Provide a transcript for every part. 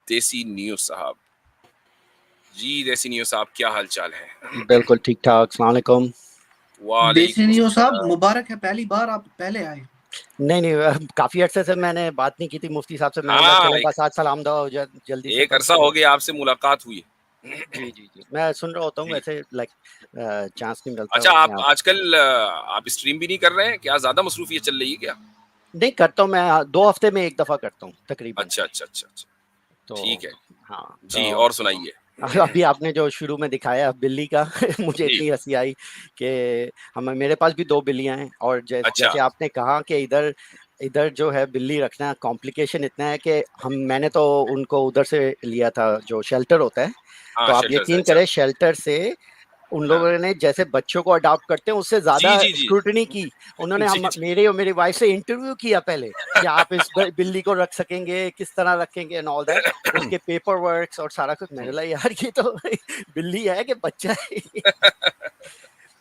देसी न्यूज साहब। जी देसी न्यूज साहब, क्या हाल चाल है? बिल्कुल ठीक ठाक। अस्सलाम वालेकुम। देसी वालेकुम न्यू साहब, अस्सलाम। मुबारक है, पहली बार आप पहले आए। नहीं नहीं काफी अरसे से मैंने बात नहीं की थी मुफ्ती साहब से। मैंने बोला हाँ, चलो बस आज सलाम दुआ हो जाए जल्दी से एक तो। अरसा हो गया आपसे मुलाकात हुई। जी जी जी, मैं सुन रहा होता हूँ जी। वैसे, लाइक चांस नहीं मिलता अच्छा, अपने आप आप। आजकल आप स्ट्रीम भी नहीं कर रहे हैं क्या? ज्यादा मसरूफियत चल रही है क्या? नहीं करता हूँ मैं, 2 हफ्ते में एक दफा करता हूँ तकरीबन। अच्छा अच्छा अच्छा अच्छा, तो ठीक है। हाँ जी, तो और सुनाइए। अभी आपने जो शुरू में दिखाया बिल्ली का मुझे जी। इतनी हंसी आई कि हम मेरे पास भी 2 बिल्लियां हैं। और अच्छा। जैसे आपने कहा कि इधर इधर जो है बिल्ली रखना कॉम्प्लिकेशन इतना है कि मैंने तो उनको उधर से लिया था जो शेल्टर होता है। तो हाँ, आप शेल्टर से। यकीन अच्छा। करें शेल्टर से उन हाँ। लोगों ने जैसे बच्चों को अडॉप्ट करते हैं उससे जी ज्यादा जी जी। स्क्रूटनी की। उन्होंने जी हम जी। मेरे और मेरी वाइफ से इंटरव्यू किया पहले कि आप इस बिल्ली को रख सकेंगे, किस तरह रखेंगे एंड ऑल दैट, उसके पेपर वर्क्स और सारा कुछ। मैंने बोला यार ये तो बिल्ली है कि बच्चा है।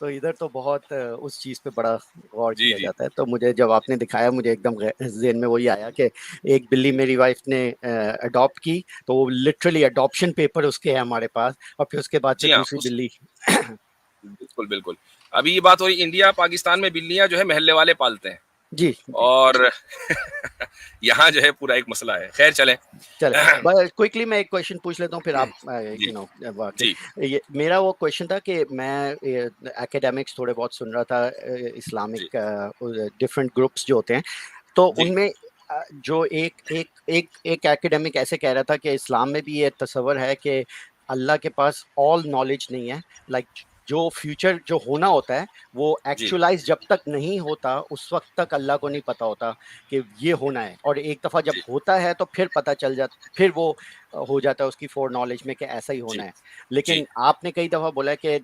तो इधर तो बहुत उस चीज पे बड़ा गौर जी किया जी। जाता है। तो मुझे जब आपने दिखाया मुझे एकदम ज़हन में वही आया कि एक बिल्ली मेरी वाइफ ने अडॉप्ट की, तो वो लिटरली अडॉप्शन पेपर उसके है हमारे पास। और फिर उसके बाद से जी हाँ, दूसरी उस बिल्ली। बिल्कुल बिल्कुल। अभी ये बात हो रही, इंडिया पाकिस्तान में बिल्लियां जो है महल्ले वाले पालते हैं। जी जी। और यहाँ जो है पूरा एक मसला है। खैर चलें। चले बस क्विकली मैं एक क्वेश्चन पूछ लेता हूँ फिर आप जी वाकई। जी ये मेरा वो क्वेश्चन था कि मैं एकेडमिक्स थोड़े बहुत सुन रहा था, जी इस्लामिक डिफरेंट ग्रुप्स जो होते हैं, तो जी उनमें जो एक एक एक एक एकेडमिक ऐसे कह रहा था कि इस्लाम में भी ये तस्वर है कि अल्लाह के पास ऑल नॉलेज नहीं है। लाइक जो फ्यूचर जो होना होता है वो जी एक्चुअलाइज जब तक नहीं होता उस वक्त तक अल्लाह को नहीं पता होता कि ये होना है। और एक दफा जब जी होता है तो फिर पता चल जाता, फिर वो हो जाता है उसकी फोर नॉलेज में कि ऐसा ही होना जी है। जी लेकिन आपने कई दफा बोला कि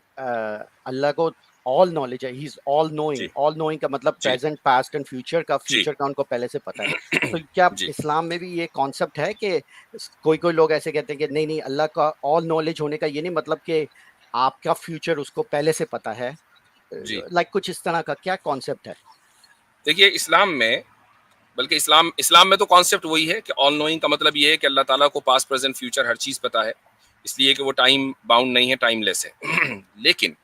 अल्लाह को ऑल नॉलेज है, ही इज ऑल नोइंग। जी ऑल नोइंग का मतलब जी प्रेजेंट पास्ट एंड जी फ्यूचर का उनको पहले से पता है। तो क्या जी। इस्लाम में भी ये कॉन्सेप्ट है कि कोई कोई लोग ऐसे कहते हैं कि नहीं नहीं, अल्लाह का ऑल नॉलेज होने का ये नहीं मतलब कि आपका फ्यूचर उसको पहले से पता है। जी लाइक कुछ इस तरह का क्या कॉन्सेप्ट है? देखिए, इस्लाम में, बल्कि इस्लाम इस्लाम में तो कॉन्सेप्ट वही है कि ऑल नोइंग का मतलब ये है कि अल्लाह ताला को पास्ट प्रेजेंट फ्यूचर हर चीज़ पता है, इसलिए कि वो टाइम बाउंड नहीं है, टाइमलेस है। लेकिन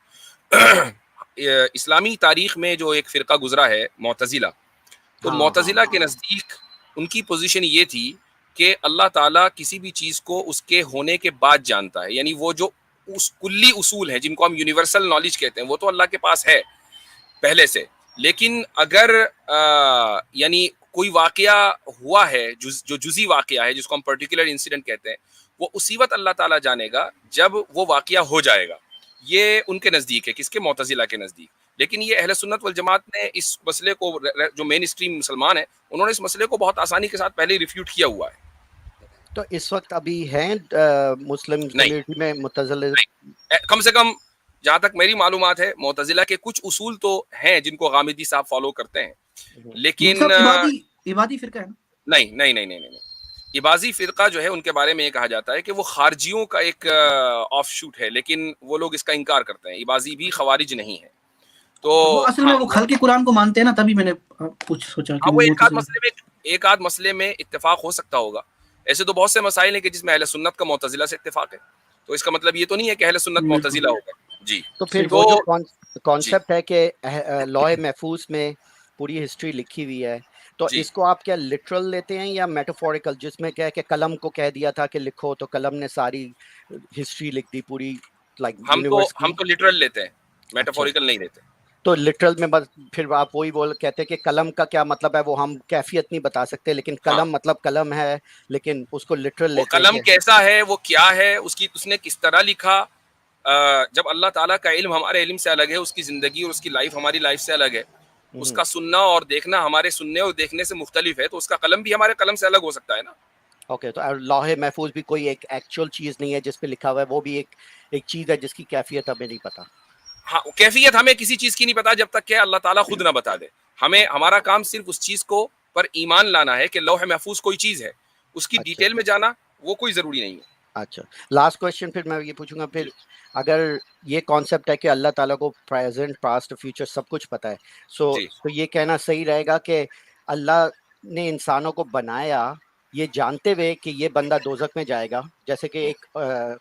इस्लामी तारीख में जो एक फ़िरका गुज़रा है, मुअतज़िला, तो हाँ हाँ मुअतज़िला के हाँ। नज़दीक उनकी पोज़ीशन ये थी कि अल्लाह ताला किसी भी चीज़ को उसके होने के बाद जानता है। यानी वो जो उस कुल्ली उसूल हैं, जिनको हम यूनिवर्सल नॉलेज कहते हैं, वो तो अल्लाह के पास है पहले से। लेकिन अगर यानी कोई वाक़या हुआ है, जो जुज़ी वाक़या है, जिसको हम पर्टिकुलर इंसिडेंट कहते हैं, वो उसी वक़्त अल्लाह ताला जानेगा जब वो वाक़या हो जाएगा। ये उनके नज़दीक है, किसके? मुअतज़िला के नज़दीक। लेकिन ये अहले सुन्नत वल जमात ने इस मसले को जो मेन स्ट्रीम मुसलमान है, उन्होंने इस मसले को बहुत आसानी के साथ पहले ही रिफ्यूट किया हुआ है। तो इस वक्त अभी हैं मुस्लिम नहीं, कम्युनिटी में मुतज़िले? नहीं। कम से कम जहाँ तक मेरी मालूमात है, मुअतज़िला के कुछ उसूल तो हैं जिनको गामिदी साहब फ़ॉलो करते हैं। मुफ्ती लेकिन साहब, इबादी इबादी फिरका है ना? नहीं, नहीं, नहीं, नहीं, नहीं, नहीं। इबाज़ी फ़िरक़ा जो है उनके बारे में ये कहा जाता है कि वो ख़ारिजियों का एक ऑफ़शूट है, लेकिन वो लोग इसका इनकार करते हैं। इबाज़ी भी ख़वारिज नहीं है। तो वो असल में हाँ, वो खल के कुरान को मानते हैं ना, तभी मैंने कुछ सोचा कि हाँ, वो मुतज़िला। एक आध मसले में इत्तेफ़ाक हो सकता होगा। ऐसे तो बहुत से मसाइल हैं कि जिसमें अहले सुन्नत का मुअतज़िला से इत्तेफ़ाक है। तो इसका मतलब ये तो नहीं है कि अहले सुन्नत बिल्कुल मुअतज़िला हो गए। जी। तो फिर सही वो बात। जो तो जी, कॉन्सेप्ट है कि लौह महफूज में पूरी हिस्ट्री लिखी हुई है, तो जी। इसको आप क्या लिटरल लेते हैं या मेटाफोरिकल, जिसमें क्या है कि कलम को कह दिया था कि लिखो तो कलम ने सारी हिस्ट्री लिख दी पूरी, लाइक यूनिवर्स हम की? तो लिटरल लेते हैं, अच्छा, मेटाफ़ोरिकल नहीं लेते। तो लिटरल में बस फिर आप वही बोल कहते हैं कि कलम का क्या मतलब है वो हम कैफियत नहीं बता सकते, लेकिन हाँ। कलम मतलब कलम है। लेकिन उसको लिटरल वो लेते हैं कलम कि कैसा है, वो क्या है, उसकी उसने किस तरह लिखा। जब अल्लाह ताला का इल्म हमारे इल्म से अलग है, उसकी ज़िंदगी और उसकी लाइफ हमारी लाइफ से अलग है, हम्म, उसका सुनना और देखना हमारे सुनने और देखने से मुख्तलिफ है, तो उसका कलम भी हमारे कलम से अलग हो सकता है ना। ओके। तो लौह महफूज भी कोई एक एक्चुअल चीज नहीं है जिस पे लिखा हुआ है, वो भी एक एक चीज है जिसकी कैफियत हमें नहीं पता। हाँ, कैफियत हमें किसी चीज़ की नहीं पता जब तक कि अल्लाह ताला खुद ना बता दे। हमें ओके। हमारा काम सिर्फ उस चीज़ को पर ईमान लाना है कि लौह महफूज कोई चीज़ है, उसकी अच्छा डिटेल में जाना वो कोई ज़रूरी नहीं है। अच्छा। लास्ट क्वेश्चन फिर मैं ये पूछूंगा जी, फिर, अगर ये कॉन्सेप्ट है कि अल्लाह ताला को प्रेजेंट पास्ट फ्यूचर सब कुछ पता है, सो जी, तो ये कहना सही रहेगा कि अल्लाह ने इंसानों को बनाया ये जानते हुए कि ये बंदा दोजक में जाएगा, जैसे कि एक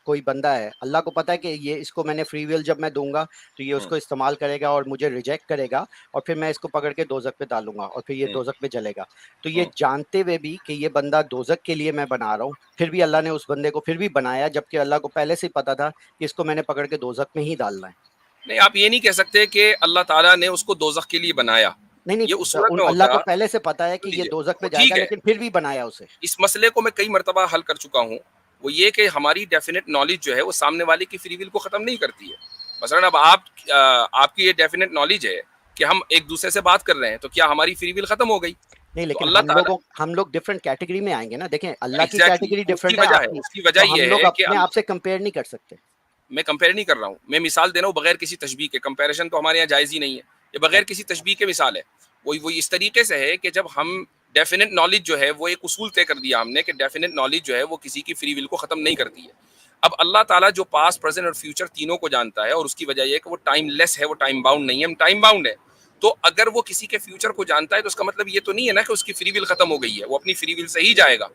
कोई बंदा है, अल्लाह को पता है कि ये इसको मैंने फ्री विल जब मैं दूंगा तो ये उसको इस्तेमाल करेगा और मुझे रिजेक्ट करेगा और फिर मैं इसको पकड़ के दोजक में डालूंगा और फिर ये दोजक में जलेगा। तो ये जानते हुए भी कि ये बंदा दोजक के लिए मैं बना रहा हूँ, फिर भी अल्लाह ने उस बंदे को फिर भी बनाया, जबकि अल्लाह को पहले से ही पता था कि इसको मैंने पकड़ के दोजक में ही डालना है। नहीं, आप ये नहीं कह सकते कि अल्लाह ताला ने उसको दोजख के लिए बनाया। नहीं ये उस सूरत में अल्लाह होता, को पहले से पता है कि ये लीजिए, दोजक में ठीक जाएगा, है, लेकिन फिर भी बनाया उसे। इस मसले को मैं कई मरतबा हल कर चुका हूँ। वो ये कि हमारी डेफिनेट नॉलेज जो है वो सामने वाले की फ्री विल को ख़त्म नहीं करती है। मसलन अब आपकी ये डेफिनेट नॉलेज है कि हम एक दूसरे से बात कर रहे हैं, तो क्या हमारी फ्री विल ख़त्म हो गई? नहीं, तो लेकिन अल्लाह हम लोग डिफरेंट कैटेगरी में आएंगे ना। देखें, अल्लाह की एग्जैक्टली कैटेगरी उसकी डिफरेंट है वजह है, आपकी, उसकी तो वजह हम ये लोग है कि अपने आप से कंपेयर नहीं कर सकते। मैं कंपेयर नहीं कर रहा हूँ, मैं मिसाल दे रहा हूँ बगैर किसी तशबीह के। कंपैरिजन तो हमारे यहाँ जायज़ ही नहीं है, ये बगैर किसी तशबीह के मिसाल है। वो इस तरीके से है कि जब हम डेफिनेट नॉलेज जो है वो एक उसूल तय कर दिया हमने कि डेफिनेट नॉलेज जो है वो किसी की फ्री विल को ख़त्म नहीं करती है। अब अल्लाह ताला जो पास्ट, प्रेजेंट और फ्यूचर तीनों को जानता है, और उसकी वजह यह है कि वो टाइमलेस है, वो टाइम बाउंड नहीं है, हम टाइम बाउंड है। तो अगर वो किसी के फ्यूचर को जानता है तो उसका मतलब ये तो नहीं है ना कि उसकी फ्री विल खत्म हो गई है। वो अपनी फ्री विल से ही जाएगा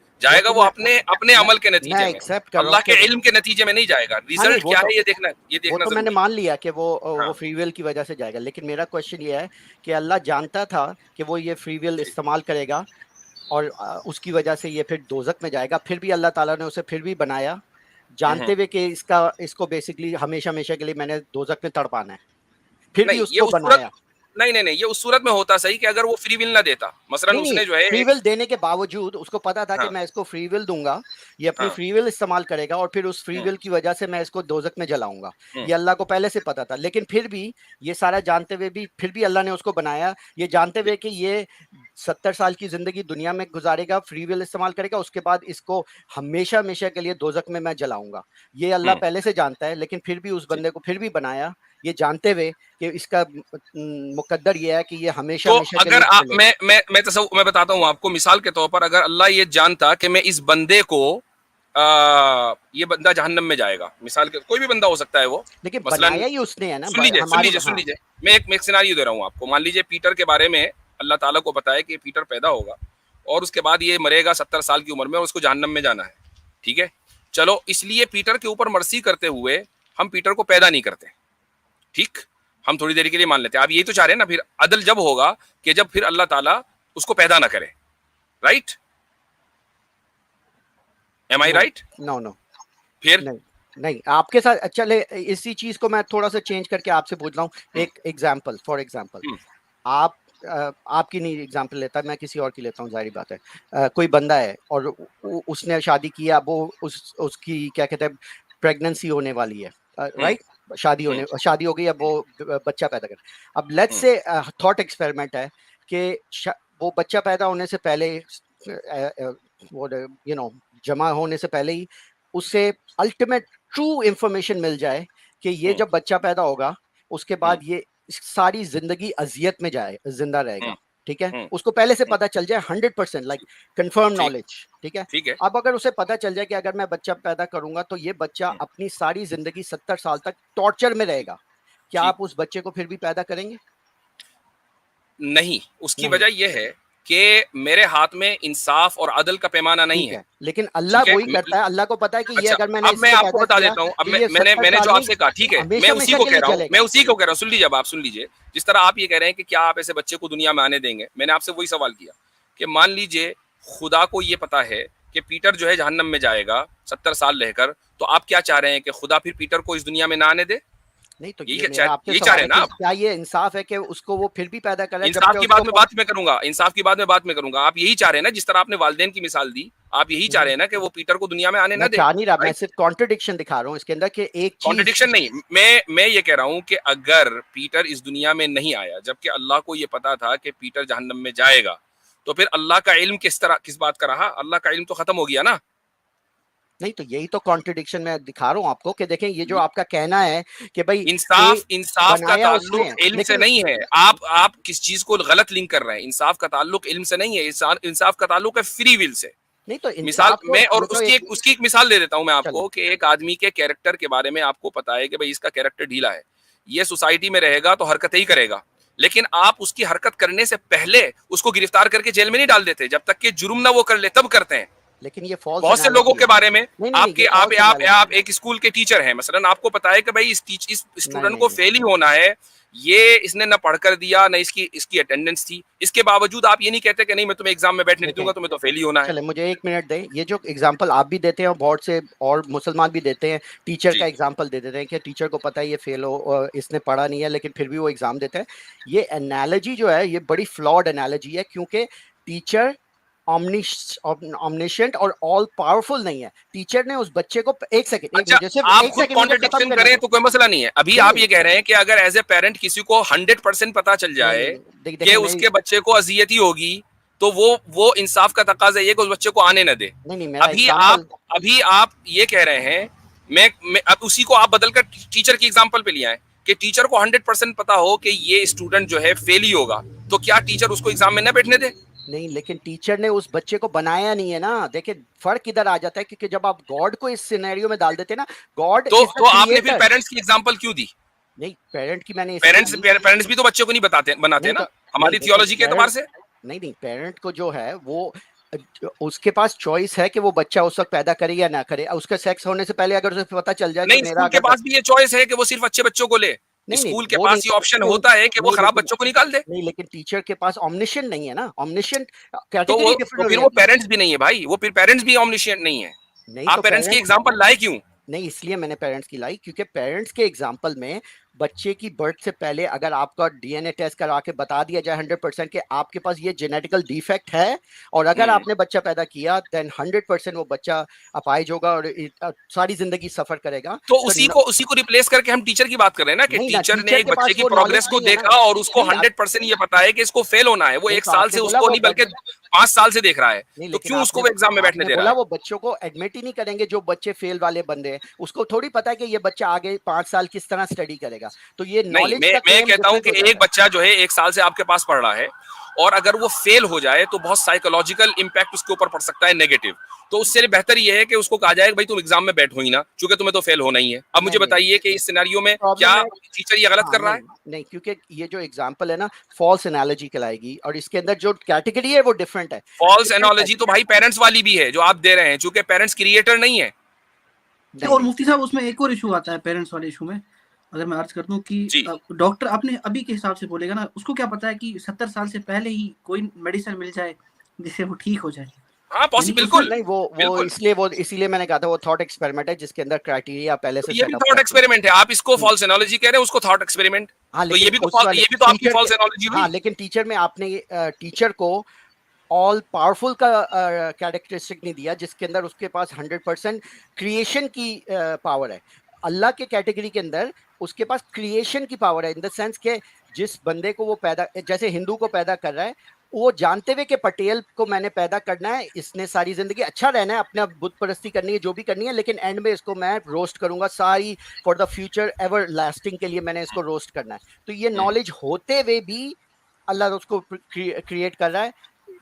वो अपने अपने अमल के नतीजे में, एक्सेप्ट कर रहा अल्लाह हूँ के कि इल्म के नतीजे में नहीं जाएगा। हाँ, नहीं, रिजल्ट क्या है ये वो देखना तो मैंने जरूरी मान लिया कि वो है। फ्री विल की वजह से जाएगा, लेकिन मेरा क्वेश्चन ये है कि अल्लाह जानता था कि वो ये फ्री विल इस्तेमाल करेगा और उसकी वजह से ये फिर दोजक में जाएगा, फिर भी अल्लाह ताला ने उसे फिर भी बनाया, जानते हुए कि इसको बेसिकली हमेशा हमेशा के लिए मैंने दोजक में तड़पाना है, फिर भी नहीं, ये उसको उस सूरत बनाया। नहीं, ये उस सूरत में होता सही कि अगर वो फ्री विल ना देता, मसलन नहीं, उसने जो है फ्री एक, विल देने के बावजूद उसको पता था कि हाँ, मैं इसको फ्री विल दूंगा, ये अपनी हाँ, फ्री विल इस्तेमाल करेगा और फिर उस फ्री हुँ, विल की वजह से मैं इसको दोजक में जलाऊंगा। हुँ, ये अल्लाह को पहले से पता था, लेकिन फिर भी ये सारा जानते हुए भी फिर भी अल्लाह ने उसको बनाया, ये जानते जी, हुए कि ये 70 साल की जिंदगी दुनिया में गुजारेगा, फ्री विल इस्तेमाल करेगा, उसके बाद इसको हमेशा हमेशा के लिए दोजक में मैं जलाऊंगा। ये अल्लाह हुँ, पहले से जानता है, लेकिन फिर भी उस जी। बंदे को फिर भी बनाया, ये जानते हुए कि इसका मुकद्दर ये है कि ये हमेशा तो हमेशा के अगर लिए आप जलेगा। मैं बताता हूँ आपको, मिसाल के तौर पर अगर अल्लाह ये जानता कि मैं इस बंदे को ये बंदा जहन्नम में जाएगा, मिसाल के कोई भी बंदा हो सकता है वो, लेकिन मसलन बनाया ही उसने है ना, हमारी। सुन हाँ, लीजिए, मैं एक सिनारियो दे रहा हूँ आपको। मान लीजिए पीटर के बारे में अल्लाह ताला को बताया कि पीटर पैदा होगा और उसके बाद ये मरेगा 70 साल की उम्र में और उसको जहन्नम में जाना है, ठीक है। चलो, इसलिए पीटर के ऊपर मर्सी करते हुए हम पीटर को पैदा नहीं करते, ठीक, हम थोड़ी देर के लिए मान लेते हैं। आप यही तो चाह रहे हैं ना, फिर अदल जब होगा कि जब फिर अल्लाह ताला उसको पैदा ना करे, right? Am I no, right? No, no, फिर नहीं, नहीं, आपके साथ चले, इसी चीज को मैं थोड़ा सा चेंज करके आपसे पूछ रहा हूँ। हम्म, एक एग्जाम्पल, फॉर एग्जाम्पल, हम्म, आप आपकी नहीं एग्जाम्पल लेता, मैं किसी और की लेता हूँ, जाहिर बात है। कोई बंदा है और उसने शादी किया, वो उसकी क्या कहते हैं, प्रेगनेंसी होने वाली है, हम्म, राइट? हम्म, शादी हो गई, अब वो बच्चा पैदा कर। अब लेट्स हम्म, से थॉट एक्सपेरिमेंट है कि वो बच्चा पैदा होने से पहले वो जमा होने से पहले ही उससे अल्टीमेट ट्रू इंफॉर्मेशन मिल जाए कि ये हम्म, जब बच्चा पैदा होगा उसके हम्म, बाद ये सारी जिंदगी अजियत में जिंदा हम्म, रहेगा, ठीक है? हम्म, उसको पहले से हम्म, पता चल जाए 100%, लाइक कंफर्म ठीक, नॉलेज, ठीक है? ठीक है, अब अगर उसे पता चल जाए कि अगर मैं बच्चा पैदा करूंगा तो ये बच्चा हम्म, अपनी सारी जिंदगी 70 साल तक टॉर्चर में ठीक, रहेगा, क्या ठीक। आप उस बच्चे को फिर भी पैदा करेंगे? नहीं, उसकी नहीं, वजह यह है कि मेरे हाथ में इंसाफ और अदल का पैमाना नहीं ठीक है, है, लेकिन अल्लाह ठीक है। वही करता है, अल्लाह को पता है कि ये अच्छा, अगर मैंने अब मैं इसको आपको पैदा बता किया देता हूँ। अब तो ये मैंने 70 मैंने जो साल नहीं, आपसे कहा, ठीक है, मैं हमेशा उसी हमेशा को के कह लिए रहा हूँ, जलेगा। सुन लीजिए, अब आप सुन लीजिए। जिस तरह आप ये कह रहे हैं कि क्या आप ऐसे बच्चे को दुनिया में आने देंगे, मैंने आपसे वही सवाल किया कि मान लीजिए खुदा को ये पता है कि पीटर जो है जहन्नम में जाएगा 70 साल रहकर, तो आप क्या चाह रहे हैं कि खुदा फिर पीटर को इस दुनिया में ना आने दे? नहीं, तो यही ये मेरा आपसे यही चाह सवाल रहे है हैं ना कि आप? क्या ये इंसाफ है कि उसको वो फिर भी पैदा कर रहा है इंसाफ जबकि की उसको बात में बात में करूंगा, इंसाफ की बात में बात में करूंगा। आप यही चाह रहे हैं ना, जिस तरह आपने वालिदैन की मिसाल दी, आप यही चाह रहे हैं ना कि वो पीटर को दुनिया में आने मैं ना दे, चाह नहीं रहा, मैं राइट? सिर्फ कॉन्ट्रडिक्शन दिखा रहा हूँ इसके अंदर कि एक चीज। कॉन्ट्रडिक्शन नहीं, मैं ये कह रहा हूं कि अगर पीटर इस दुनिया में नहीं आया जबकि अल्लाह को ये पता था कि पीटर जहन्नम में जाएगा, तो फिर अल्लाह का इल्म किस बात का रहा? अल्लाह का इल्म तो खत्म हो गया ना। नहीं, तो यही तो कॉन्ट्रडिक्शन मैं दिखा रहा हूँ आपको कि देखें, ये जो आपका कहना है कि भाई इंसाफ का बनाया उसने ताल्लुक है, इल्म से लेकिन नहीं है। आप किस चीज को गलत लिंक कर रहे हैं। इंसाफ का ताल्लुक इल्म से नहीं है, इंसाफ का ताल्लुक है फ्री विल से। नहीं, तो मिसाल इंसाफ तो मैं, और ये तो एक, उसकी एक मिसाल दे देता हूं मैं चलो, आपको कि एक आदमी के कैरेक्टर के बारे में आपको पता है कि भाई इसका कैरेक्टर ढीला है, ये सोसाइटी में रहेगा तो हरकतें ही करेगा, लेकिन आप उसकी हरकत करने से पहले उसको गिरफ्तार करके जेल में नहीं डाल देते, जब तक कि जुर्म ना वो कर ले तब करते हैं। लेकिन ये फॉल्स बहुत से लोगों के बारे में नहीं नहीं आपके ये आप false आप analysis आप है। एक स्कूल के टीचर हैं, मसलन आपको पता है कि भाई इस नहीं स्टूडेंट नहीं को नहीं फेल ही होना है, ये इसने ना पढ़ कर दिया ना इसकी इसकी अटेंडेंस थी, इसके बावजूद आप ये नहीं कहते कि नहीं मैं तुम्हें एग्जाम में बैठने नहीं दूंगा, देखें, तुम्हें तो फेल ही होना है। चले मुझे 1 मिनट दें। ये जो एग्जांपल आप भी देते हैं और बहुत से और मुसलमान भी देते हैं, टीचर जी का एग्जांपल दे देते हैं कि टीचर को पता है ये फेल हो और इसने पढ़ा नहीं है लेकिन फिर भी वो एग्जाम देता है। ये एनालॉजी जो है ये बड़ी फ्लॉड एनालॉजी है, क्योंकि टीचर ऑमनिशेंट और ऑल पावरफुल नहीं है। टीचर ने उस बच्चे को एक सेकंड, अच्छा, मुझे सिर्फ आप एक खुद सेकंड मुझे खत्म कॉन्ट्रडिक्शन करने करें दो। तो कोई मसला नहीं है। अभी नहीं आप नहीं ये कह रहे हैं कि अगर एज ए पेरेंट किसी को 100% पता चल नहीं जाए नहीं कि देखिए मैं उसके बच्चे को अजियत ही होगी, तो वो इंसाफ का तकाजा ये कि उस बच्चे को आने न दे। नहीं नहीं मेरा अभी एग्जांपल आप अभी आप ये कह रहे हैं, मैं अब उसी को आप बदलकर टीचर की एग्जांपल पे लिया है कि टीचर को 100% पता हो कि ये स्टूडेंट जो है फेल ही होगा, तो क्या टीचर उसको एग्जाम में न बैठने दे? नहीं, लेकिन टीचर ने उस बच्चे को बनाया नहीं है ना। देखिए फर्क इधर आ जाता है, क्योंकि जब आप गॉड को इस सिनेरियो में डाल देते हैं ना, गॉड इज द तो आपने फिर क्रिएटर। पेरेंट्स की एग्जांपल क्यों दी? नहीं, पेरेंट की मैंने इसलिए पेरेंट्स दी, पेरेंट्स भी तो बच्चे को नहीं बताते बनाते नहीं तो ना, नहीं हमारी देखिए थियोलॉजी के एतबार पेरेंट, से। नहीं नहीं पेरेंट को जो है वो उसके पास चॉइस है कि वो बच्चा उस वक्त पैदा करे या ना करे। उसका सेक्स होने से पहले अगर उसे पता चल जाए कि नहीं, मेरा स्कूल के अगर पास भी ये चॉइस है कि वो सिर्फ अच्छे बच्चों को ले। नहीं नहीं स्कूल के वो नहीं पास ये ऑप्शन नहीं होता है कि वो नहीं, खराब लेकिन बच्चों को निकाल दे। नहीं लेकिन टीचर के पास ऑमनिशेंट नहीं है ना। ऑमनिशेंट तो वो कैटेगरी डिफरेंट तो हो फिर वो जाती है। पेरेंट्स भी नहीं है भाई, वो फिर पेरेंट्स भी ऑमनिशिएंट नहीं है। नहीं आप तो पेरेंट्स की पेरेंट्स, एग्जांपल लाए क्यों? नहीं इसलिए मैंने पेरेंट्स की लाई, क्योंकि पेरेंट्स के एग्जाम्पल में बच्चे की बर्थ से पहले अगर आपका डीएनए टेस्ट करा के बता दिया जाए 100% कि आपके पास ये जेनेटिकल डिफेक्ट है, और अगर आपने बच्चा पैदा किया देन 100% वो बच्चा अपाहिज होगा और सारी जिंदगी सफर करेगा। तो तो उसी को रिप्लेस करके हम टीचर की बात कर रहे हैं ना, कि नहीं ना, टीचर ने टीचर एक के बच्चे पास की वो प्रोग्रेस नॉलेज को नहीं है ना। देखा और उसको नहीं 100% ये पता है कि इसको फेल होना है, वो नहीं एक तो साल आपने से बोला उसको वो नहीं बल्कि 5 साल से देख रहा है, नहीं तो लेकिन क्यों उसको वो एग्जाम में बैठने आपने दे रहा बोला है? वो बच्चों को एडमिट ही नहीं करेंगे। जो बच्चे फेल वाले बंदे हैं उसको थोड़ी पता है कि ये बच्चा आगे 5 साल किस तरह स्टडी करेगा। तो ये नहीं, नॉलेज का मैं क्लेम कहता हूं डिफरेंट कि हो एक जाता है। बच्चा जो है 1 साल से आपके पास पढ़ रहा है और अगर वो फेल हो जाए तो बहुत साइकोलॉजिकल इंपैक्ट उसके ऊपर पड़ सकता है, नेगेटिव। तो उससे बेहतर ये है कि उसको कहा जाए भाई तुम एग्जाम में बैठो ही ना, क्योंकि तुम्हें तो फेल होना ही है। अब मुझे नहीं नहीं बताइए कि इस सिनेरियो में क्या प्रॉब्लम है। टीचर ये गलत हाँ कर रहा नहीं है? नहीं, क्योंकि ये जो एग्जांपल है ना फॉल्स एनालॉजी कहलाएगी, और इसके अंदर जो कैटेगरी है वो डिफरेंट है। फॉल्स डिफरेंट एनोलॉजी तो भाई पेरेंट्स वाली भी है जो आप दे रहे हैं, चूंकि पेरेंट्स क्रिएटर नहीं है। नहीं और नहीं मुफ्ती साहब उसमें एक और इशू आता है पेरेंट्स वाले इशू में। अगर मैं अर्ज कर दूं कि जी डॉक्टर आपने अभी के हिसाब से बोलेगा ना, उसको क्या पता है कि 70 साल से पहले ही कोई मेडिसिन मिल जाए जिससे वो ठीक हो जाए। हाँ, यानी पॉसिबल, उसमें बिल्कुल नहीं वो बिल्कुल। इसलिए वो इसीलिए मैंने कहा था वो थॉट एक्सपेरिमेंट है जिसके अंदर क्राइटेरिया पहले तो से ये भी सेटअप थॉट करके। एक्सपेरिमेंट है, आप इसको फॉल्स एनोलॉजी कह रहे हैं, उसको थॉट एक्सपेरिमेंट। हाँ तो लेकिन उस वाले ये भी तो आपकी टीचर फॉल्स के, एनोलॉजी हुई। हाँ लेकिन टीचर में आपने टीचर को ऑल पावरफुल का कैरेक्टरिस्टिक नहीं दिया जिसके अंदर उसके पास 100% क्रिएशन की पावर है। अल्लाह के कैटेगरी के अंदर उसके पास क्रिएशन की पावर है, इन द सेंस के जिस बंदे को वो पैदा, जैसे हिंदू को पैदा कर रहा है, वो जानते हुए कि पटेल को मैंने पैदा करना है, इसने सारी जिंदगी अच्छा रहना है, अपना बुत परस्ती करनी है, जो भी करनी है, लेकिन एंड में इसको मैं रोस्ट करूंगा सारी, for the future ever lasting के लिए मैंने इसको रोस्ट करना है। तो ये नॉलेज होते हुए भी अल्लाह उसको क्रिएट कर रहा है,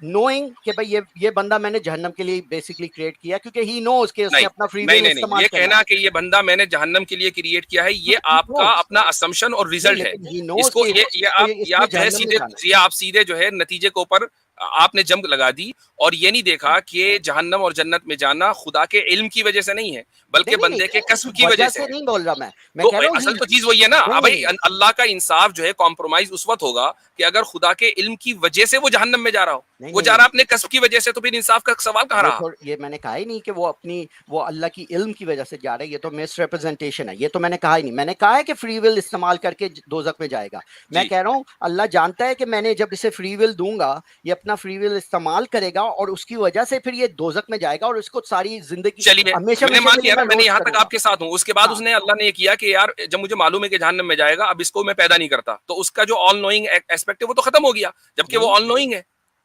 नोइंग कि भाई ये बंदा मैंने जहन्नम के लिए बेसिकली क्रिएट किया, क्योंकि ही नोज कि उसने नहीं अपना फ्री नहीं विल नहीं नहीं, इस्तेमाल ये करना कहना है। कि ये बंदा मैंने जहन्नम के लिए क्रिएट किया है, ये He आपका knows, अपना असम्पशन और नहीं रिजल्ट है। लेकिन ही नोज इसको कि ये इसने आप जो है जहन्नम में जाना है। आप सीधे जो है नतीजे के ऊपर आपने जंप लगा दी, और ये नहीं देखा कि जहन्नम और जन्नत में जाना खुदा के इल्म की वजह से नहीं है, बल्कि नहीं बंदे के कसब नहीं की वजह वजह से से है। नहीं बोल रहा मैं तो कह रहा हूँ असल तो चीज वही है ना। अब नहीं भाई नहीं अल्लाह का इंसाफ जो है कॉम्प्रोमाइज उस वक्त होगा कि अगर खुदा के इल्म की वजह से वो जहन्नम में जा रहा हो, नहीं वो नहीं जा नहीं रहा अपने कसब की वजह से, तो फिर इंसाफ का सवाल कहाँ रहा? ये मैंने कहा ही नहीं कि वो अल्लाह की इल्म की वजह से जा रहा है, ये तो मिस रिप्रेजेंटेशन है, ये तो मैंने कहा ही नहीं। मैंने कहा है कि फ्री विल इस्तेमाल करके दोजख में जाएगा। मैं जी कह रहा हूँ अल्लाह जानता है कि मैंने जब इसे फ्री विल दूंगा ये अपना फ्री विल इस्तेमाल करेगा और उसकी वजह से फिर ये दोजख में जाएगा और इसको सारी जिंदगी चलिए, हमेशा मैंने हमेशा मान के लिए लिया ना, मैं मैंने रोस्ट यहाँ तक करूंगा। आपके साथ हूँ। उसके बाद हाँ उसने अल्लाह ने ये किया कि यार जब मुझे मालूम है कि जहन्नम में जाएगा, अब इसको मैं पैदा नहीं करता, तो उसका जो ऑल नोइंग एस्पेक्ट है वो तो खत्म हो गया, जबकि वो नहीं ऑल नोइंग है।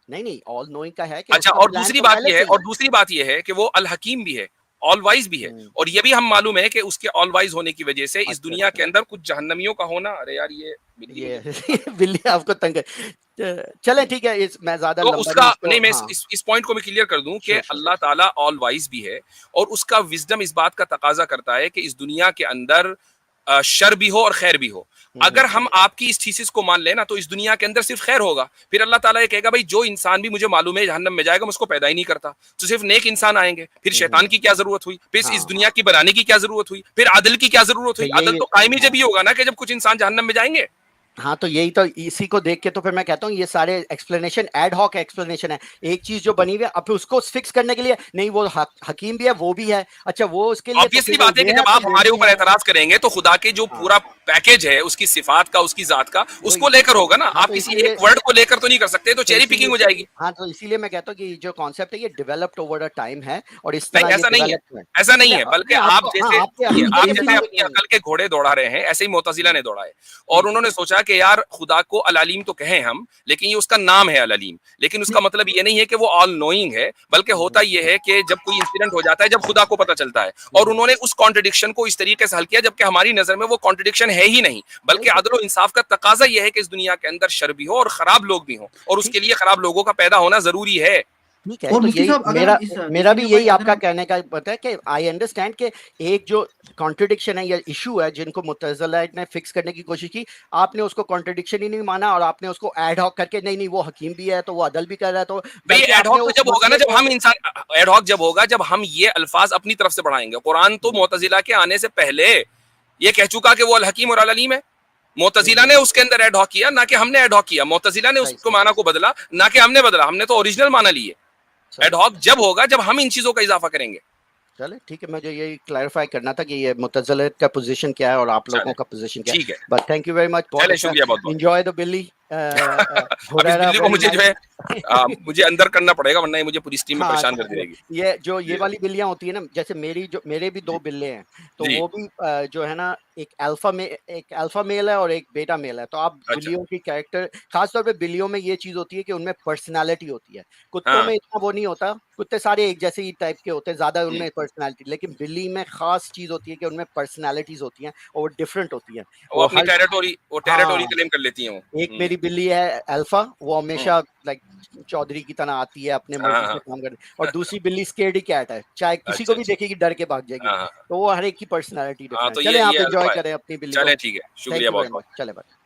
नहीं नहीं ऑल नोइंग का है कि अच्छा, उसका और प्लान दूसरी तो बात पहले ये से है, ही और है। दूसरी बात ये है कि वो अल हकीम भी है, ऑल वाइज भी है, और ये भी हम मालूम है कि उसके ऑल वाइज होने की वजह से इस अच्छा दुनिया के अच्छा अंदर कुछ जहन्नमियों का होना। अरे यार ये बिल्ली ये मुझे बिल्ली आपको तंग चलें ठीक है, इस मैं ज्यादा तो लंबा उसका नहीं इसको, नहीं, मैं हाँ इस पॉइंट को मैं क्लियर कर दूं कि श्योर श्योर अल्लाह ताला ऑल वाइज भी है, और उसका विजडम इस बात का तकाजा करता है कि इस दुनिया के अंदर शर भी हो और खैर भी हो। अगर हम आपकी इस थीसिस को मान लेना तो इस दुनिया के अंदर सिर्फ खैर होगा। फिर अल्लाह ताला ये कहेगा भाई जो इंसान भी मुझे मालूम है जहन्नम में जाएगा, मैं उसको पैदा ही नहीं करता, तो सिर्फ नेक इंसान आएंगे। फिर शैतान की क्या जरूरत हुई, फिर इस हाँ दुनिया की बनाने की क्या जरूरत हुई, फिर आदल की क्या जरूरत तो हुई? आदल यही तो कायम ही जब ही होगा ना कि जब कुछ इंसान जहन्नम में जाएंगे। हाँ तो यही तो इसी को देख के तो फिर मैं कहता हूँ ये सारे एक्सप्लेनेशन एड हॉक एक्सप्लेनेशन है। एक चीज जो बनी हुई है अब फिर उसको फिक्स करने के लिए नहीं वो हकीम भी है वो भी है, अच्छा वो उसके लिए तो ऑब्वियसली फिर वो बात है कि ये जब तो आप वो हमारे भी ऊपर है। एतराज करेंगे तो खुदा के जो हाँ पूरा पैकेज है उसकी सिफात का, उसकी जात का, उसको वही लेकर होगा ना। हाँ आप तो किसी इसीलिए एक वर्ड को लेकर तो नहीं कर सकते, तो तो चेरी पिकिंग इसीलिए हो जाएगी। हाँ तो इसीलिए मैं कहता हूँ कि जो कॉन्सेप्ट है ये डेवलप्ड ओवर अ टाइम है और इस नहीं तरह ये ऐसा नहीं है, डेवलप है। ऐसा नहीं नहीं है, बल्कि नहीं आप आपको हाँ जैसे आपके सुनिए, आपके आप इसीलिए जैसे इसीलिए अपनी मुताबिक नहीं अकल के घोड़े दौड़ा रहे हैं, ऐसे ही मोतजिला है। ने दौड़ाए। और ठीक है उन्होंने सोचा कि यार खुदा को अल अलीम तो कहें हम, लेकिन ये उसका नाम है अल अलीम, लेकिन उसका नहीं मतलब ये नहीं है कि वो ऑल नोइंग है, बल्कि होता ये है कि जब कोई इंसिडेंट हो जाता है, जब खुदा को पता चलता है। और उन्होंने उस कॉन्ट्रडिक्शन को इस तरीके से हल किया जबकि हमारी नजर में वो कॉन्ट्रडिक्शन है ही नहीं, बल्कि बिल्कुल अदल और इंसाफ का तकाजा यह है कि इस दुनिया के अंदर शर भी हो और खराब लोग भी हों, और उसके ठीक लिए खराब लोगों का पैदा होना जरूरी है। ठीक है और तो मुफ्ती यही साहब अगर मेरा हम इस मेरा भी डिसीजन यही वाइज अगर आपका हम कहने का पता है कि आई अंडरस्टैंड कि एक जो कॉन्ट्रडिक्शन है या इशू है जिनको मुतज़िला ने फिक्स करने की कोशिश की, आपने उसको कॉन्ट्रडिक्शन ही नहीं माना और आपने उसको एड हॉक करके नहीं नहीं वो हकीम भी है तो वो अदल भी कर रहा है, तो भाई बल्कि आपने एडहॉक तो उस जब होगा ना मसले जब को हम इंसान, एडहॉक जब होगा जब हम ये अल्फाज अपनी तरफ से बढ़ाएंगे। कुरान तो मोतजिला के आने से पहले ये कह चुका कि वो अल हकीम और अल अलीम है। मोतजिला ने उसके अंदर एडहॉक किया, ना कि हमने एडहॉक किया। मोतजिला ने सही उसको सही माना को बदला, ना कि हमने बदला। हमने तो ओरिजिनल माना लिए। सही एडहॉक जब होगा जब हम इन चीजों का इजाफा करेंगे। चले ठीक है मुझे यही क्लैरिफाई करना था कि ये मुतज़िला का पोजीशन क्या है और आप लोगों चले का पोजीशन क्या है। ठीक है, but thank you very much, बहुत चले अच्छा। शुक्रिया बहुत बहुत। एंजॉय द बिल्ली अब इस हुरैरा बिल्ली को वेरी मुझे जो है नाइस। मुझे अंदर करना पड़ेगा, वरना ये मुझे पूरी स्टीम में हाँ परेशान ठीक करती है, रहेगी। ये जो ये जी वाली बिल्लियां होती है ना, जैसे मेरे भी दो जी बिल्ले हैं तो जी। वो भी जो है ना एक अल्फा मेल है और एक बेटा मेल है। तो आप अच्छा। बिल्लियों की कैरेक्टर खास तौर पे बिल्लियों में ये चीज होती है कि उनमें पर्सनालिटी होती है। कुत्तों हाँ। में इतना वो नहीं होता, कुत्ते सारे एक जैसे ही टाइप के होते हैं, ज्यादा हम्म। उनमें पर्सनालिटी, लेकिन बिल्ली में खास चीज होती है कि उनमें पर्सनालिटीज होती हैं और वो डिफरेंट होती हैं। वो वो अपनी हर टेरिटोरी हाँ क्लेम कर लेती हैं वो। एक मेरी बिल्ली है अल्फा, वो हम्म। हमेशा लाइक चौधरी की तरह आती है अपने हाँ मर्जी से हाँ। काम करने, और दूसरी बिल्ली स्केर्डी कैट है, चाहे किसी अच्छा को भी अच्छा। देखेगी डर के भाग जाएगी। हाँ हाँ। तो वो हर एक की पर्सनालिटी हाँ डिफरेंट तो है। चले ये आप एंजॉय अल्फा है। करें अपनी बिल्ली को। चलें ठीक है, थैंक शुक्रिया यू बहुत वेरी बहुत। मच, चले बाय।